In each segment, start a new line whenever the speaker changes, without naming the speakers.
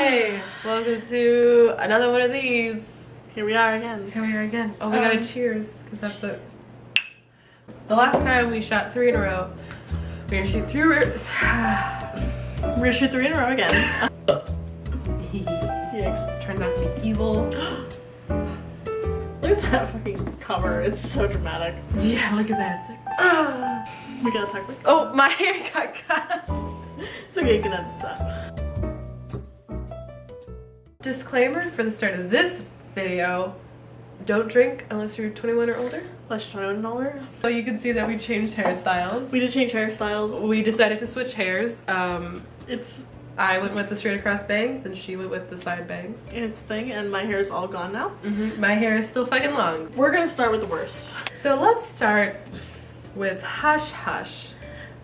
Hey, welcome to another one of these.
Here we are again.
Oh, we gotta cheers, because that's what... The last time we shot 3 in a row, we're gonna shoot 3...
We're gonna shoot 3 in a row again. Yikes.
Turns out to be evil.
Look at that fucking cover. It's so dramatic.
Yeah, look at that. It's like,
We gotta talk like
oh, my hair got cut.
It's okay, you can edit that.
Disclaimer for the start of this video, don't drink unless you're 21 or older.
Unless you're 21 and older.
So you can see that we changed hairstyles.
We did change hairstyles.
We decided to switch hairs.
It's
I went with the straight across bangs and she went with the side bangs.
its thing, and my hair is all gone now.
My hair is still fucking long.
We're gonna start with the worst.
So let's start with Hush Hush.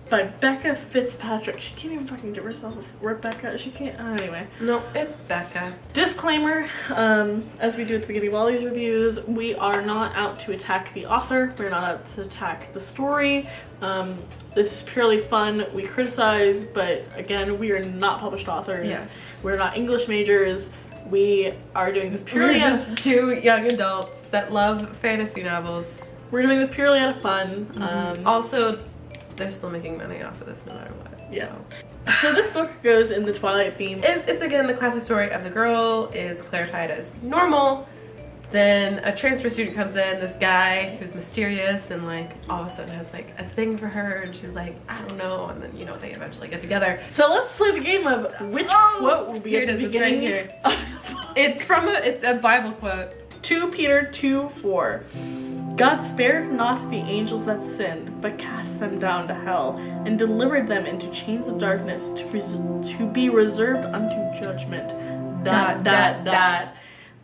By Becca Fitzpatrick. She can't even fucking give herself a Rebecca. She can't. Anyway.
No, it's Becca.
Disclaimer, as we do at the beginning of all these reviews, we are not out to attack the author. We're not out to attack the story. This is purely fun. We criticize, but again, we are not published authors.
Yes.
We're not English majors. We are doing this purely
We're just two young adults that love fantasy novels.
We're doing this purely out of fun.
Also, they're still making money off of this no matter what.
Yeah. So this book goes in the Twilight theme.
It's again the classic story of the girl is clarified as normal. Then a transfer student comes in, this guy who's mysterious and like all of a sudden has like a thing for her and she's like, I don't know, and then they eventually get together.
So let's play the game of which quote will be
Here
at
it
the
is, it's right
beginning.
here. It's a Bible quote.
2 Peter 2:4. God spared not the angels that sinned, but cast them down to hell, and delivered them into chains of darkness to be reserved unto judgment. ...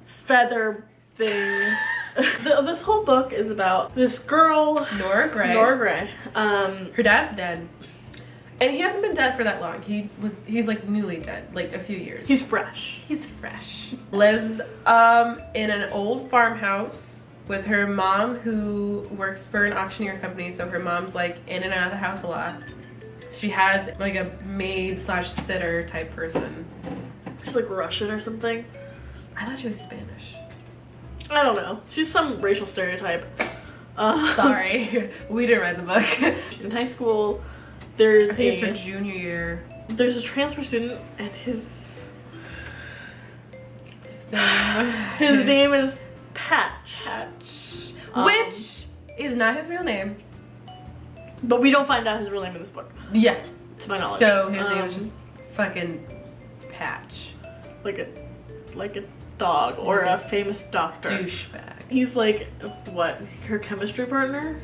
Feather thing. This whole book is about this girl,
Nora Gray.
Her
dad's dead. And he hasn't been dead for that long. He's like newly dead, like a few years.
He's fresh.
Lives in an old farmhouse with her mom who works for an auctioneer company, so her mom's like in and out of the house a lot. She has like a maid/sitter type person.
She's like Russian or something.
I thought she was Spanish.
I don't know. She's some racial stereotype.
Sorry, we didn't read the book.
She's in high school. I think
it's her junior year.
There's a transfer student, and his name is Patch.
Which is not his real name.
But we don't find out his real name in this book.
Yeah.
To my knowledge.
So his name is just fucking Patch.
Like a dog or a famous doctor.
Douchebag.
He's like, what, her chemistry partner?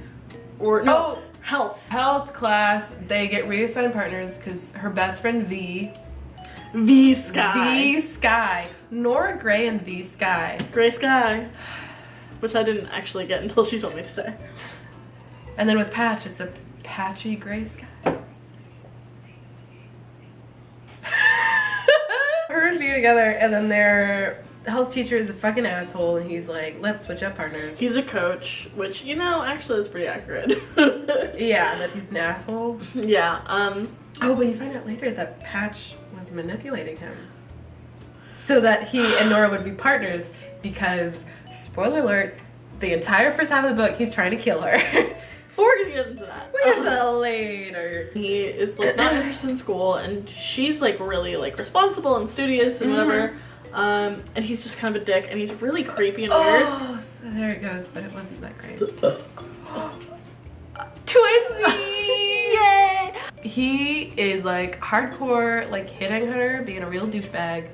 Or no, health
class. They get reassigned partners because her best friend V Sky. Nora Gray and V Sky.
Gray Sky. Which I didn't actually get until she told me today.
And then with Patch, it's a patchy gray sky. Her and V together, and then their health teacher is a fucking asshole, and he's like, let's switch up partners.
He's a coach, which, actually that's pretty accurate.
Yeah, that he's an asshole.
Yeah,
Oh, but you find out later that Patch was manipulating him. So that he and Nora would be partners because, spoiler alert, the entire first half of the book, he's trying to kill her.
But we're gonna get into that.
We'll get into that later.
He is like not interested in school, and she's like really like responsible and studious and whatever. And he's just kind of a dick, and he's really creepy and weird.
Oh, so there it goes, but it wasn't that great.
Twinsy! Yay!
He is like hardcore, like hitting her, being a real douchebag.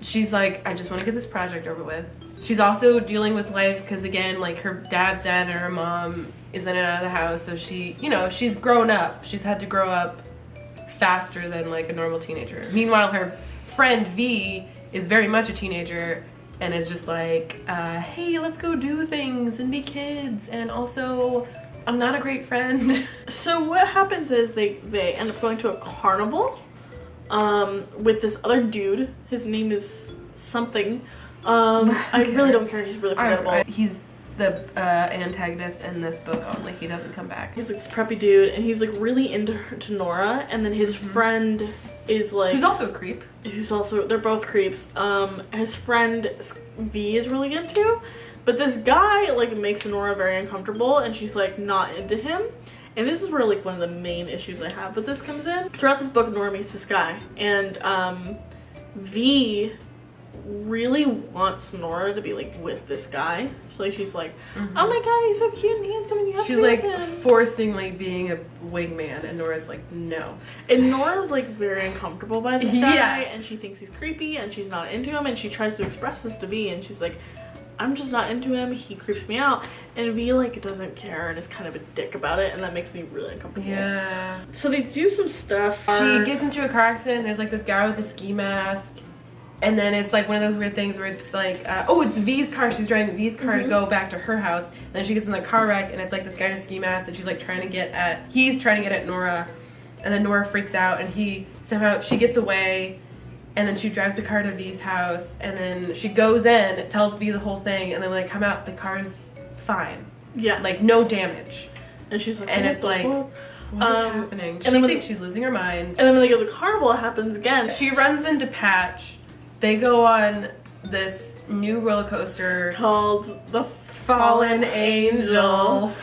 She's like, I just want to get this project over with. She's also dealing with life because, again, like her dad's dead and her mom is in and out of the house. So she, she's grown up. She's had to grow up faster than like a normal teenager. Meanwhile, her friend V is very much a teenager and is just like, hey, let's go do things and be kids. And also, I'm not a great friend.
So what happens is they end up going to a carnival with this other dude. His name is something. I really don't care. He's really forgettable.
the antagonist in this book only. He doesn't come back.
He's like this preppy dude, and he's like really into Nora, and then his friend is like...
Who's also a creep.
They're both creeps. His friend V is really into, but this guy like makes Nora very uncomfortable, and she's like not into him. And this is where like one of the main issues I have with this comes in. Throughout this book, Nora meets this guy, and V really wants Nora to be like with this guy. So like she's like, oh my god, he's so cute and handsome, and you have to be with him.
She's like forcingly being a wingman, and Nora's like, no.
And Nora's like very uncomfortable by this guy, and she thinks he's creepy, and she's not into him, and she tries to express this to V, and she's like, I'm just not into him, he creeps me out. And V like doesn't care and is kind of a dick about it, and that makes me really uncomfortable.
Yeah.
So they do some stuff.
She gets into a car accident, there's like this guy with a ski mask. And then it's like one of those weird things where it's like, it's V's car. She's driving V's car to go back to her house. And then she gets in the car wreck, and it's like this guy in a ski mask, and she's like he's trying to get at Nora. And then Nora freaks out, and she gets away. And then she drives the car to V's house, and then she goes in, tells V the whole thing, and then when they come out, the car's fine.
Yeah.
Like, no damage.
And she's like,
and it's like, what is happening? She thinks she's losing her mind.
And then when they go to the carnival, it happens again.
She runs into Patch. They go on this new roller coaster
called the
Fallen Angel.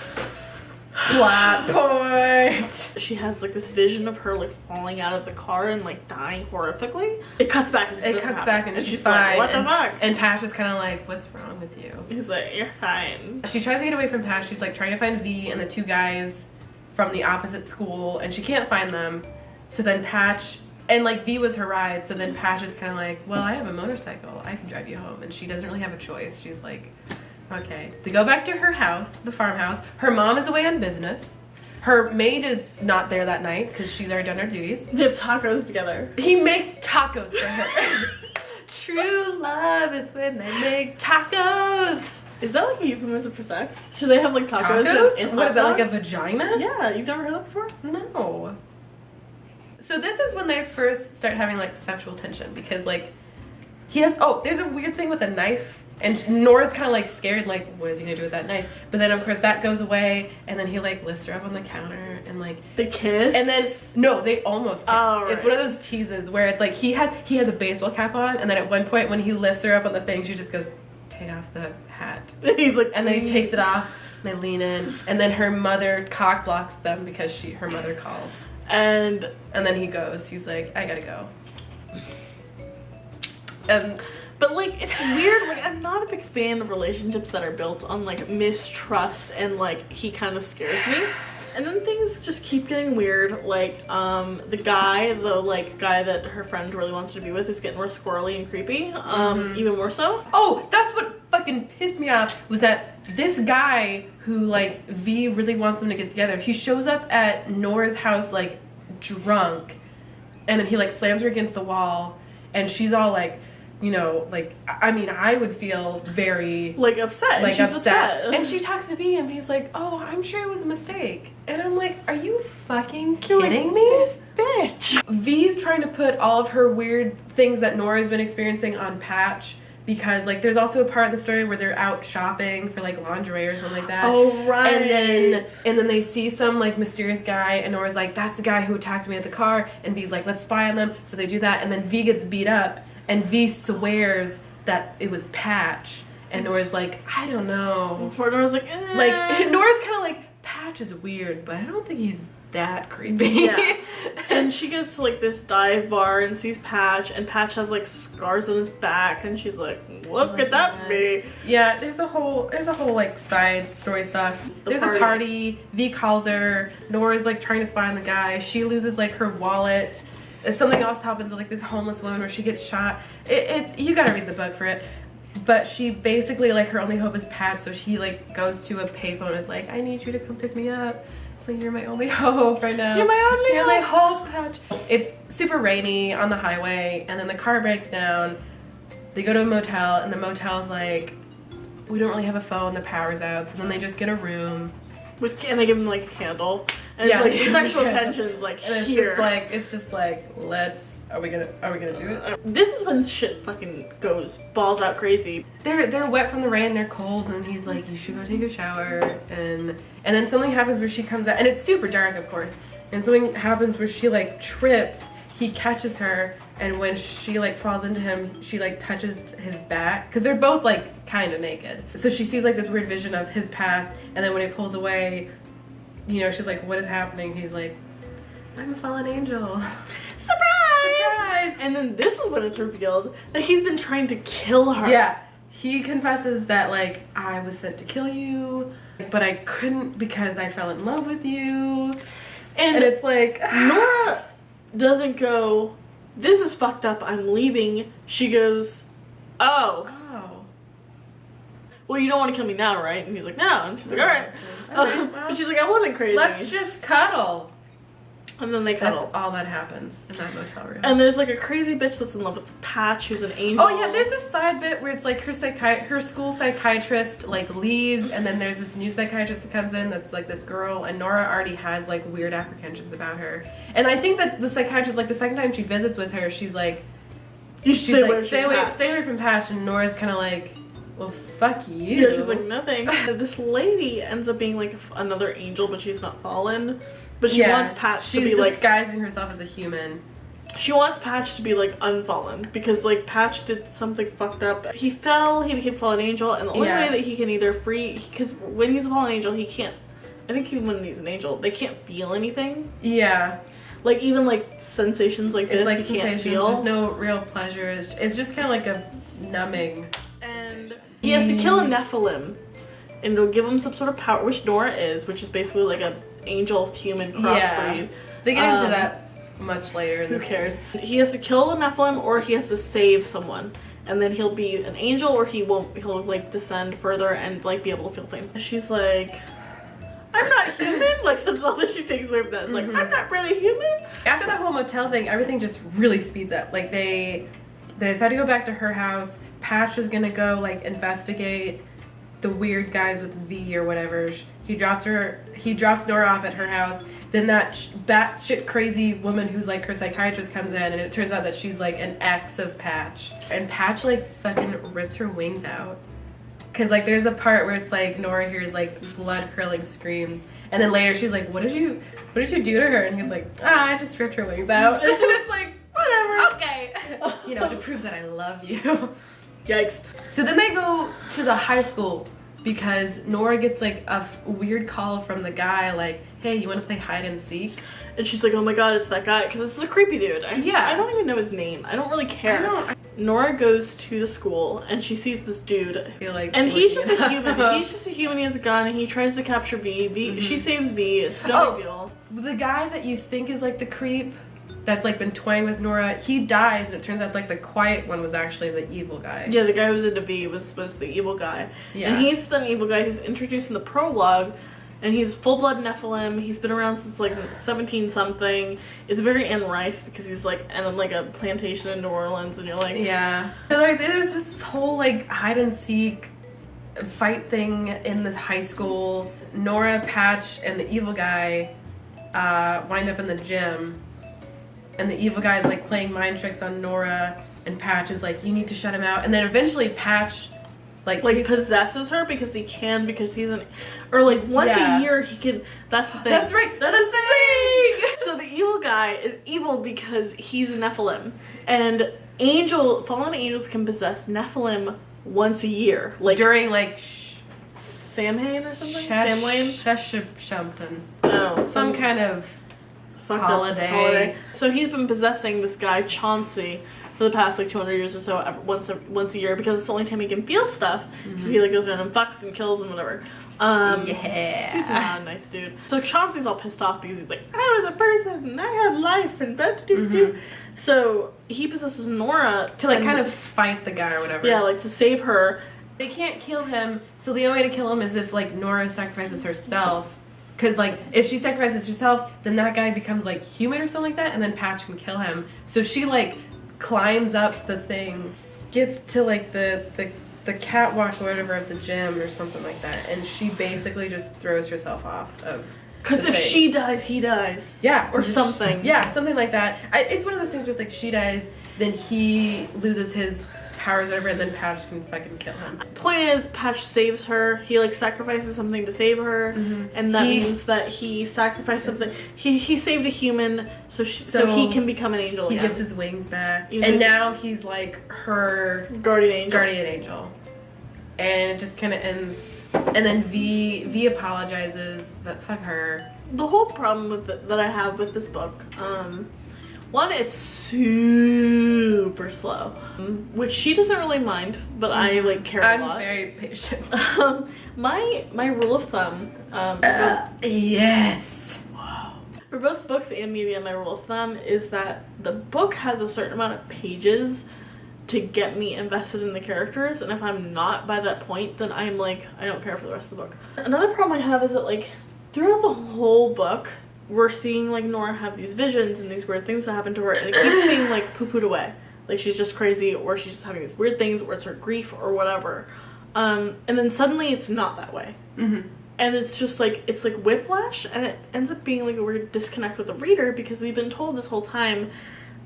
Plot point.
She has like this vision of her like falling out of the car and like dying horrifically. It cuts back and
she's
Like,
fine.
what the fuck?
And Patch is kind of like, what's wrong with you?
He's like, you're fine.
She tries to get away from Patch. She's like trying to find V and the two guys from the opposite school, and she can't find them. So then Patch, and like V was her ride, so then Patch is kind of like, well, I have a motorcycle, I can drive you home. And she doesn't really have a choice. She's like, okay. They go back to her house, the farmhouse. Her mom is away on business. Her maid is not there that night because she's already done her duties.
They have tacos together.
He makes tacos for her. True love is when they make tacos.
Is that like a euphemism for sex? Should they have like tacos?
What is that, like a vagina?
Yeah, you've never heard that before?
No. So this is when they first start having like sexual tension, because like there's a weird thing with a knife, and Nora's kind of like scared, like what is he gonna do with that knife? But then of course that goes away, and then he like lifts her up on the counter and like
they kiss.
And then no, they almost kiss.
Oh, right.
It's one of those teases where it's like he has a baseball cap on, and then at one point when he lifts her up on the thing, she just goes, take off the hat.
He's like,
and then he takes it off, and they lean in, and then her mother cock blocks them because her mother calls. And then he goes. He's like, I gotta go.
But like, it's weird. Like, I'm not a big fan of relationships that are built on like mistrust, and like he kind of scares me. And then things just keep getting weird. Like, the guy that her friend really wants to be with is getting more squirrely and creepy. Even more so.
Oh, that's what fucking pissed me off, was that this guy who like V really wants them to get together, he shows up at Nora's house like drunk, and then he like slams her against the wall, and she's all like, you know, like, I mean, I would feel very
like upset.
Like she's upset. And she talks to V, and V's like, oh, I'm sure it was a mistake. And I'm like, are you fucking kidding me?
This bitch.
V's trying to put all of her weird things that Nora's been experiencing on Patch, because like there's also a part in the story where they're out shopping for like lingerie or something like that.
Oh, right.
And then they see some like mysterious guy, and Nora's like, that's the guy who attacked me at the car, and V's like, let's spy on them. So they do that, and then V gets beat up, and V swears that it was Patch, and Nora's like, I don't know.
Before Nora's like, eh.
Like Nora's kind of like, Patch is weird, but I don't think he's that creepy.
Yeah. And she goes to like this dive bar and sees Patch, and Patch has like scars on his back, and she's like, what could that be?
Yeah, there's a whole like side story stuff. There's a party. V calls her. Nora's like trying to spy on the guy. She loses like her wallet. Something else happens with like this homeless woman where she gets shot. It's you gotta read the book for it. But she basically, like, her only hope is Patch, so she like goes to a payphone and is like, I need you to come pick me up. It's like, you're my only hope right now.
You're my only
hope, Patch. It's super rainy on the highway, and then the car breaks down. They go to a motel, and the motel's like, we don't really have a phone, the power's out. So then they just get a room.
And they give him like a candle. And it's like the sexual tension's like
and
here.
It's just like, let's Are we gonna do it?
This is when shit fucking goes balls out crazy.
They're wet from the rain, they're cold, and he's like, you should go take a shower. And then something happens where she comes out, and it's super dark, of course. And something happens where she like trips. He catches her, and when she like falls into him, she like touches his back because they're both like kind of naked. So she sees like this weird vision of his past, and then when he pulls away, you know, she's like, what is happening? He's like, I'm a fallen angel. Surprise!
And then this is when it's revealed that he's been trying to kill her.
Yeah. He confesses that like, I was sent to kill you, but I couldn't because I fell in love with you. And it's like
Nora doesn't go, this is fucked up, I'm leaving. She goes, oh. Well, you don't want to kill me now, right? And he's like, no. And she's like, alright. But she's like, I wasn't crazy.
Let's just cuddle.
And then they cuddle.
That's all that happens in that motel room.
And there's like a crazy bitch that's in love with Patch, who's an angel.
Oh yeah, there's this side bit where it's like her school psychiatrist like leaves, and then there's this new psychiatrist that comes in that's like this girl, and Nora already has like weird apprehensions about her. And I think that the psychiatrist, like the second time she visits with her, she's like,
you should
stay away from Patch, and Nora's kind of like, well, fuck you.
Yeah, she's like, no thanks. This lady ends up being like another angel, but she's not fallen. But she wants Patch to be like...
She's disguising herself as a human.
She wants Patch to be like unfallen, because like Patch did something fucked up. He fell, he became a fallen angel, and the only way that he can either free... Because when he's a fallen angel, he can't... I think even when he's an angel, they can't feel anything.
Yeah.
Like even like sensations like this,
like
he can't feel.
There's no real pleasure. It's just kind of like a numbing.
And he has to kill a Nephilim, and it'll give him some sort of power, which Nora is, which is basically like a angel human crossbreed.
Yeah. They get into that much later.
Who cares? He has to kill a Nephilim, or he has to save someone, and then he'll be an angel, or he'll like descend further and like be able to feel things. And she's like, I'm not human. Like that's all that she takes away from that. It's like, I'm not really human.
After that whole motel thing, everything just really speeds up. Like they decide to go back to her house. Patch is gonna go like investigate the weird guys with V or whatever. He drops Nora off at her house. Then that batshit crazy woman who's like her psychiatrist comes in, and it turns out that she's like an ex of Patch. And Patch like fucking rips her wings out. Cause like there's a part where it's like Nora hears like blood curdling screams, and then later she's like, what did you do to her? And he's like, I just ripped her wings out. And so it's like, whatever. Okay. You know, to prove that I love you.
Yikes.
So then they go to the high school because Nora gets like a weird call from the guy like, hey, you want to play hide and seek? And she's like, oh my god, it's that guy, because it's a creepy dude. I don't even know his name. I don't really care. Nora goes to the school and she sees this dude, and he's just a human. He's just a human. He has a gun and he tries to capture V. She saves V. It's no big deal. The guy that you think is like the creep that's like been toying with Nora, he dies, and it turns out like the quiet one was actually the evil guy.
Yeah, the guy who was into V was the evil guy.
Yeah.
And he's the evil guy who's introduced in the prologue, and he's full-blood Nephilim. He's been around since like 17-something. It's very Anne Rice, because he's like on like a plantation in New Orleans, and you're like...
Yeah. So like there's this whole like hide and seek fight thing in the high school. Nora, Patch, and the evil guy wind up in the gym. And the evil guy is like playing mind tricks on Nora, and Patch is like, you need to shut him out. And then eventually Patch like
possesses her because he's an, or like once a year he can, that's the thing.
That's right. That's the thing.
So the evil guy is evil because he's a Nephilim, and fallen angels can possess Nephilim once a year, like
during like
Samhain or something. Samhain.
Sheshampton.
No,
some kind of holiday.
So he's been possessing this guy Chauncey for the past like 200 years or so, once a year, because it's the only time he can feel stuff. So he like goes around and fucks and kills and whatever.
Yeah.
Dude's not a nice dude. So Chauncey's all pissed off because he's like, I was a person and I had life and do. So he possesses Nora
to like kind of fight the guy or whatever.
Yeah, like to save her.
They can't kill him, so the only way to kill him is if like Nora sacrifices herself. Because, like, if she sacrifices herself, then that guy becomes, like, human or something like that, and then Patch can kill him. So she, like, climbs up the thing, gets to, like, the catwalk or whatever of the gym or something like that, and she basically just throws herself off of
Because if she dies, he dies.
Yeah.
Or something.
Yeah, something like that. It's one of those things where it's like she dies, then he loses his powers or whatever, and then Patch can fucking kill him.
Point is, Patch saves her. He like sacrifices something to save her, and that means that he sacrificed something. He saved a human, so he can become an angel.
He
again.
gets his wings back, and now he's like her
guardian angel.
And it just kind of ends. And then V apologizes, but fuck her.
The whole problem with that I have with this book, one, it's super slow, which she doesn't really mind, but I like care a lot.
I'm very patient.
My rule of thumb,
yes.
Wow. For both books and media, my rule of thumb is that the book has a certain amount of pages to get me invested in the characters, and if I'm not by that point, then I'm like, I don't care for the rest of the book. Another problem I have is that like throughout the whole book, we're seeing like Nora have these visions and these weird things that happen to her, and it keeps being like poo-pooed away, like she's just crazy, or she's just having these weird things, or it's her grief or whatever, and then suddenly it's not that way, and it's just like it's like whiplash, and it ends up being like a weird disconnect with the reader, because we've been told this whole time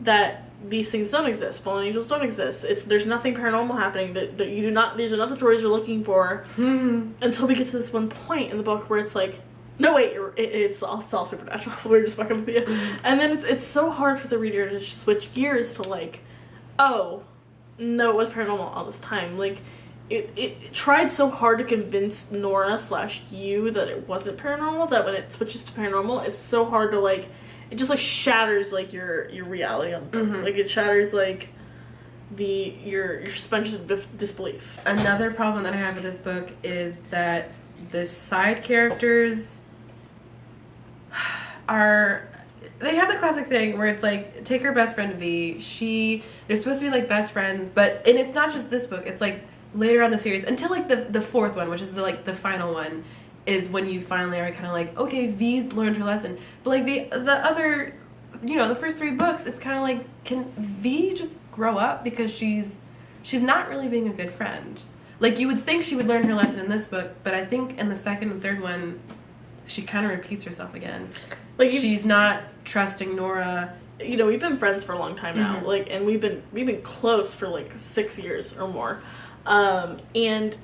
that these things don't exist, fallen angels don't exist, there's nothing paranormal happening, that you do not, these are not the droids you're looking for, until we get to this one point in the book where it's like, no wait, it's all supernatural, we're just fucking with you. And then it's so hard for the reader to just switch gears to like, oh no, it was paranormal all this time. Like it tried so hard to convince Nora / you that it wasn't paranormal, that when it switches to paranormal, it's so hard to like, it just like shatters like your reality on the book. Like it shatters like your suspension of disbelief.
Another problem that I have with this book is that the side characters they have the classic thing where it's like, take her best friend V, they're supposed to be like best friends, and it's not just this book, it's like later on the series, until like the fourth one, which is the final one, is when you finally are kind of like, okay, V's learned her lesson. But like the other, the first 3 books, it's kind of like, can V just grow up, because she's not really being a good friend. Like, you would think she would learn her lesson in this book, but I think in the second and third one, she kind of repeats herself again. Like, she's not trusting Nora.
We've been friends for a long time now, like, and we've been close for like 6 years or more, and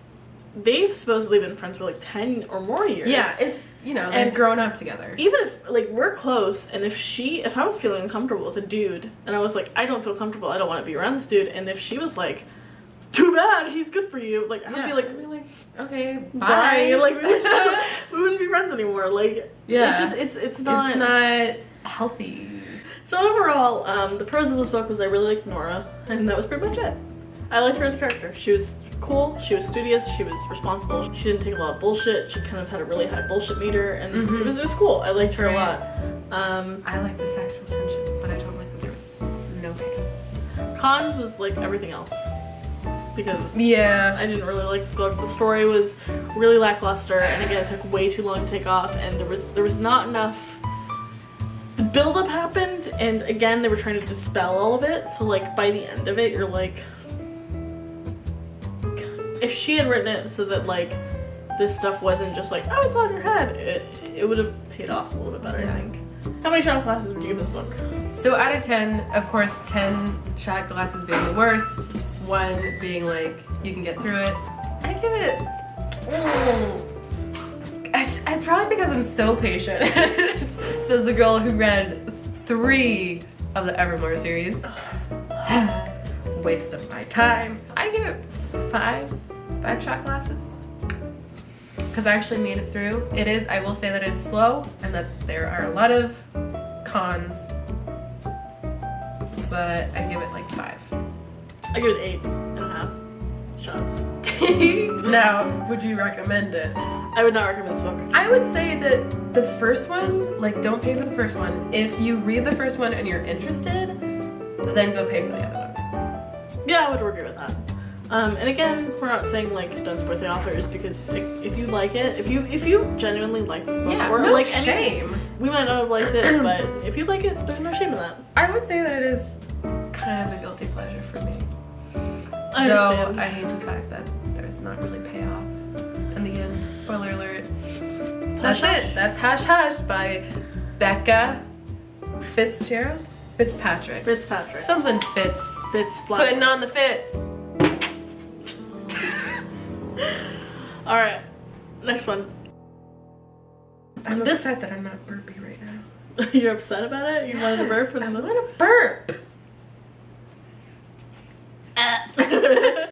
they've supposedly been friends for like 10 or more years.
Yeah, it's they've grown up together.
Even if like we're close, and if I was feeling uncomfortable with a dude, and I was like, I don't feel comfortable, I don't want to be around this dude, and if she was like, too bad, he's good for you, like I'd be like,
okay, bye.
Like we wouldn't be friends anymore. Like it's not
healthy.
So overall, the pros of this book was I really liked Nora, and that was pretty much it. I liked her as a character. She was cool, she was studious, she was responsible, she didn't take a lot of bullshit, she kind of had a really high bullshit meter, and it was cool. I liked her a lot.
I like the sexual tension, but I don't like that there was no pain.
Cons was like everything else, because I didn't really like this book. The story was really lackluster, and again, it took way too long to take off, and there was not enough. The build-up happened, and again, they were trying to dispel all of it, so like by the end of it, you're like, if she had written it so that like this stuff wasn't just like, oh, it's on your head, it would have paid off a little bit better, I think. How many shot glasses would you give this book?
So out of 10, of course, 10 shot glasses being the worst, 1 being like, you can get through it, I give it, it's probably because I'm so patient, says the girl who read 3 of the Evermore series. Waste of my time. I give it 5 shot glasses, because I actually made it through. I will say that it's slow, and that there are a lot of cons, but I give it like 5.
I give it 8.5 shots.
Now, would you recommend it?
I would not recommend this book.
I would say that the first one, like, don't pay for the first one. If you read the first one and you're interested, then go pay for the other ones.
Yeah, I would agree with that. And again, we're not saying like don't support the authors, because like, if you like it, if you genuinely like this book, or
no
like
shame.
We might not have liked it, but if you like it, there's no shame in that.
I would say that it is kind of a guilty pleasure for me.
I understand.
Though I hate the fact that there's not really payoff in the end. Spoiler alert. That's
Hush,
it. That's Hush Hush by Becca Fitzpatrick.
Fitzpatrick.
Something Fitz. Putting on the Fitz.
All right, next one.
I'm upset that I'm not burpy right now.
You're upset about it? You wanted to burp?
I want to burp.